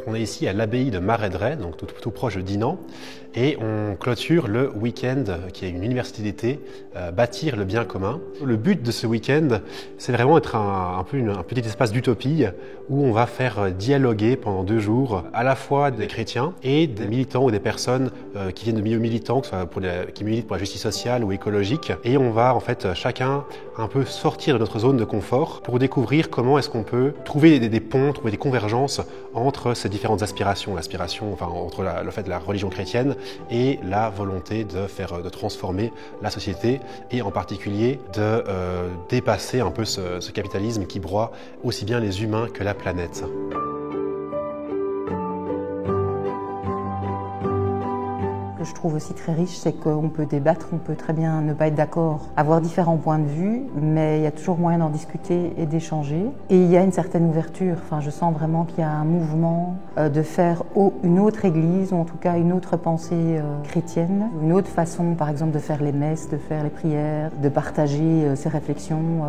On est ici à l'abbaye de Maredret, donc tout proche de Dinan, et on clôture le week-end qui est une université d'été, bâtir le bien commun. Le but de ce week-end, c'est vraiment être un petit espace d'utopie où on va faire dialoguer pendant 2 jours à la fois des chrétiens et des militants ou des personnes qui viennent de milieux militants, que ce soit qui militent pour la justice sociale ou écologique. Et on va en fait chacun un peu sortir de notre zone de confort pour découvrir comment est-ce qu'on peut trouver des ponts, trouver des convergences entre ces différentes aspirations, entre la religion chrétienne et la volonté de transformer la société et en particulier de dépasser un peu ce capitalisme qui broie aussi bien les humains que la planète. Ce que je trouve aussi très riche, c'est qu'on peut débattre, on peut très bien ne pas être d'accord, avoir différents points de vue, mais il y a toujours moyen d'en discuter et d'échanger. Et il y a une certaine ouverture. Enfin, je sens vraiment qu'il y a un mouvement de faire une autre église, ou en tout cas une autre pensée chrétienne, une autre façon, par exemple, de faire les messes, de faire les prières, de partager ses réflexions,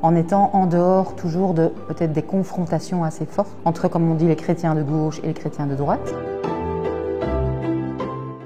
en étant en dehors toujours de peut-être des confrontations assez fortes entre, comme on dit, les chrétiens de gauche et les chrétiens de droite.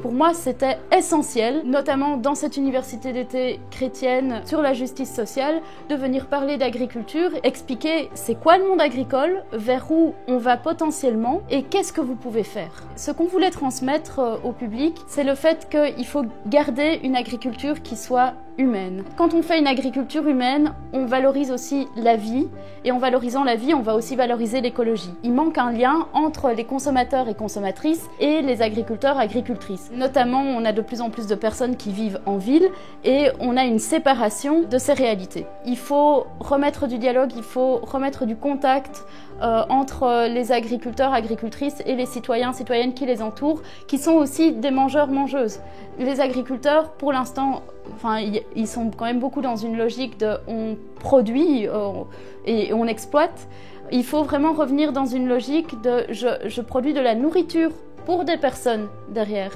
Pour moi, c'était essentiel, notamment dans cette université d'été chrétienne sur la justice sociale, de venir parler d'agriculture, expliquer c'est quoi le monde agricole, vers où on va potentiellement et qu'est-ce que vous pouvez faire. Ce qu'on voulait transmettre au public, c'est le fait qu'il faut garder une agriculture qui soit humaine. Quand on fait une agriculture humaine, on valorise aussi la vie, et en valorisant la vie, on va aussi valoriser l'écologie. Il manque un lien entre les consommateurs et consommatrices et les agriculteurs et agricultrices. Notamment, on a de plus en plus de personnes qui vivent en ville et on a une séparation de ces réalités. Il faut remettre du dialogue, il faut remettre du contact entre les agriculteurs, agricultrices et les citoyens, citoyennes qui les entourent, qui sont aussi des mangeurs-mangeuses. Les agriculteurs, pour l'instant, ils sont quand même beaucoup dans une logique de on produit et on exploite. Il faut vraiment revenir dans une logique de je produis de la nourriture pour des personnes derrière.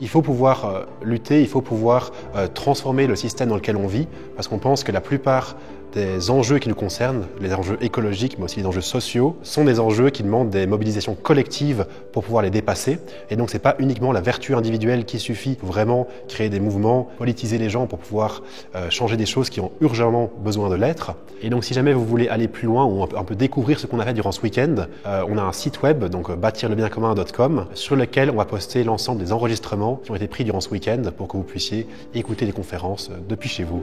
Il faut pouvoir lutter, il faut pouvoir transformer le système dans lequel on vit, parce qu'on pense que la plupart des enjeux qui nous concernent, les enjeux écologiques mais aussi les enjeux sociaux, sont des enjeux qui demandent des mobilisations collectives pour pouvoir les dépasser. Et donc c'est pas uniquement la vertu individuelle qui suffit, il faut vraiment créer des mouvements, politiser les gens pour pouvoir changer des choses qui ont urgemment besoin de l'être. Et donc si jamais vous voulez aller plus loin ou un peu découvrir ce qu'on a fait durant ce week-end, on a un site web, donc bâtirlebincommun.com, sur lequel on va poster l'ensemble des enregistrements qui ont été pris durant ce week-end pour que vous puissiez écouter les conférences depuis chez vous.